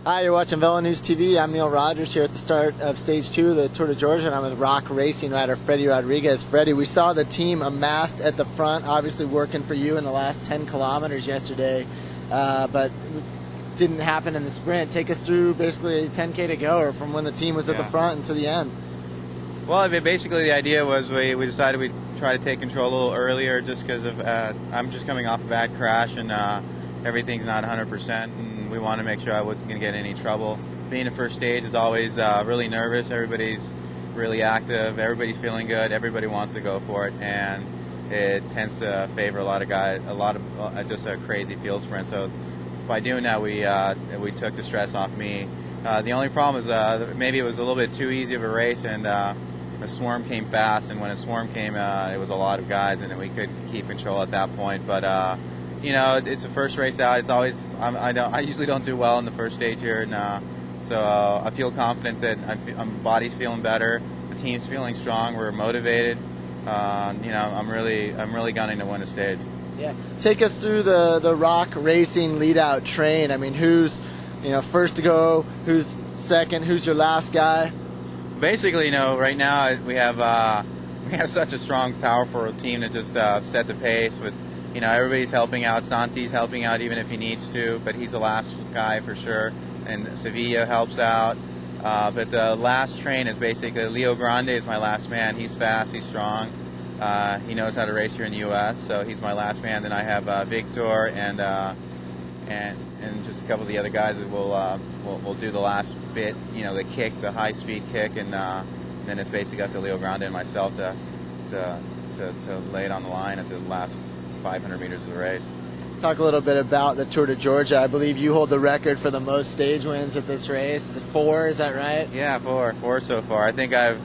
Hi, you're watching Velo News TV. I'm Neil Rogers here at the start of Stage 2 of the Tour de Georgia, and I'm with Rock Racing rider Freddie Rodriguez. Freddie, we saw the team amassed at the front, obviously working for you in the last 10 kilometers yesterday, but it didn't happen in the sprint. Take us through basically 10K to go, or from when the team was at the front and to the end. Well, I mean, basically the idea was we decided we'd try to take control a little earlier just because of I'm just coming off a bad crash and everything's not 100%, and we want to make sure I wasn't going to get in any trouble. Being the first stage is always really nervous. Everybody's really active. Everybody's feeling good. Everybody wants to go for it, and it tends to favor a lot of guys, just a crazy field sprint. So by doing that, we took the stress off me. The only problem is maybe it was a little bit too easy of a race, and the swarm came fast, and when a swarm came, it was a lot of guys, and we could keep control at that point. But you know, it's the first race out. It's always I usually don't do well in the first stage here, and so I feel confident that my body's feeling better, the team's feeling strong, we're motivated. You know, I'm really gunning to win the stage. Yeah, take us through the Rock Racing lead-out train. I mean, who's first to go, who's second, who's your last guy? Basically, you know, right now we have such a strong, powerful team that just set the pace with. You know, everybody's helping out. Santi's helping out even if he needs to, but he's the last guy for sure. And Sevilla helps out. But the last train is basically Leo Grande is my last man. He's fast, he's strong. He knows how to race here in the U.S., so he's my last man. Then I have Victor and just a couple of the other guys that will do the last bit. You know, the kick, the high-speed kick, and then it's basically up to Leo Grande and myself to lay it on the line at the last 500 meters of the race. Talk a little bit about the Tour de Georgia. I believe you hold the record for the most stage wins at this race. Is it 4? Is that right? Yeah, 4 so far. I think I've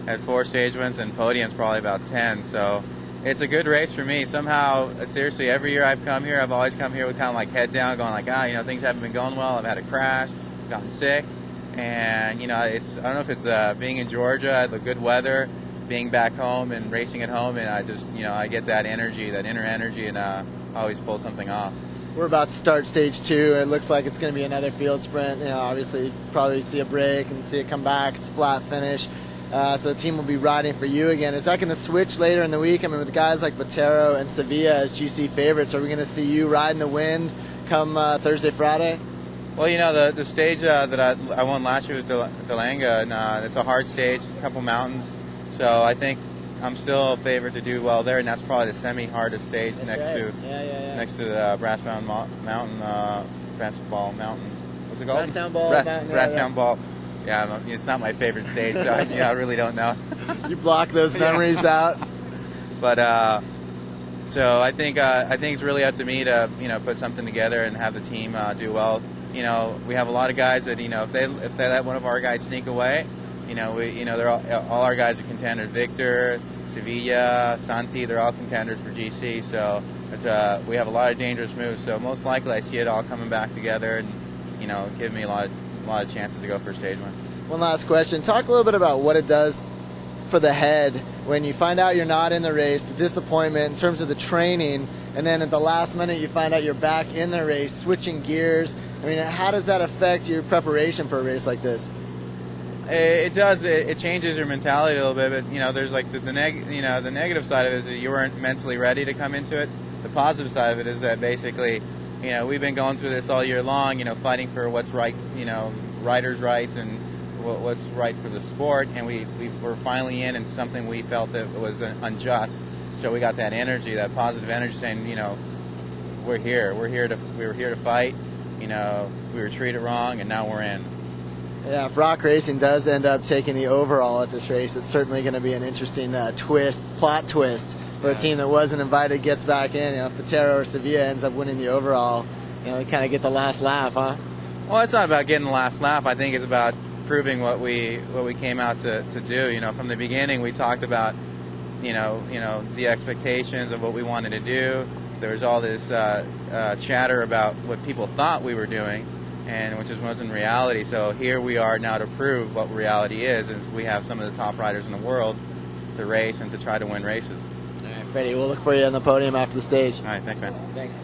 had 4 stage wins and podiums probably about 10. So it's a good race for me. Somehow, seriously, every year I've come here, I've always come here with kind of like head down, going like, you know, things haven't been going well. I've had a crash, gotten sick, and you know, I don't know if it's being in Georgia, the good weather, being back home and racing at home, and I just, you know, I get that energy, that inner energy, and always pull something off. We're about to start stage 2. It looks like it's going to be another field sprint. You know, obviously, probably see a break and see it come back. It's a flat finish. So the team will be riding for you again. Is that going to switch later in the week? I mean, with guys like Botero and Sevilla as GC favorites, are we going to see you ride in the wind come Thursday, Friday? Well, you know, the stage that I won last year was Delanga, and it's a hard stage, a couple mountains. So I think I'm still a favorite to do well there, and that's probably the semi-hardest stage next to the Brassbound Mountain, Brassball Mountain. What's it called? Brassdown Ball. Brassdown Ball. Yeah, it's not my favorite stage, so I really don't know. You block those memories out. But so I think it's really up to me to put something together and have the team do well. You know, we have a lot of guys that if they let one of our guys sneak away. They're all our guys are contenders. Victor, Sevilla, Santi, they're all contenders for GC. So we have a lot of dangerous moves. So most likely, I see it all coming back together, and give me a lot of chances to go for a stage win. One last question. Talk a little bit about what it does for the head when you find out you're not in the race, the disappointment in terms of the training, and then at the last minute you find out you're back in the race, switching gears. I mean, how does that affect your preparation for a race like this? It does. It changes your mentality a little bit, but there's like the negative side of it is that you weren't mentally ready to come into it. The positive side of it is that basically, we've been going through this all year long, fighting for what's right, riders' rights and what's right for the sport, and we were finally in something we felt that was unjust. So we got that energy, that positive energy, saying, we're here to fight. We were treated wrong, and now we're in. Yeah, if Rock Racing does end up taking the overall at this race, it's certainly going to be an interesting plot twist, where a team that wasn't invited gets back in. If Botero or Sevilla ends up winning the overall, they kind of get the last laugh, huh? Well, it's not about getting the last laugh. I think it's about proving what we came out to do. From the beginning, we talked about, the expectations of what we wanted to do. There was all this chatter about what people thought we were doing, and which wasn't reality. So here we are now to prove what reality is we have some of the top riders in the world to race and to try to win races. All right, Freddie, we'll look for you on the podium after the stage. All right, thanks, man. Thanks.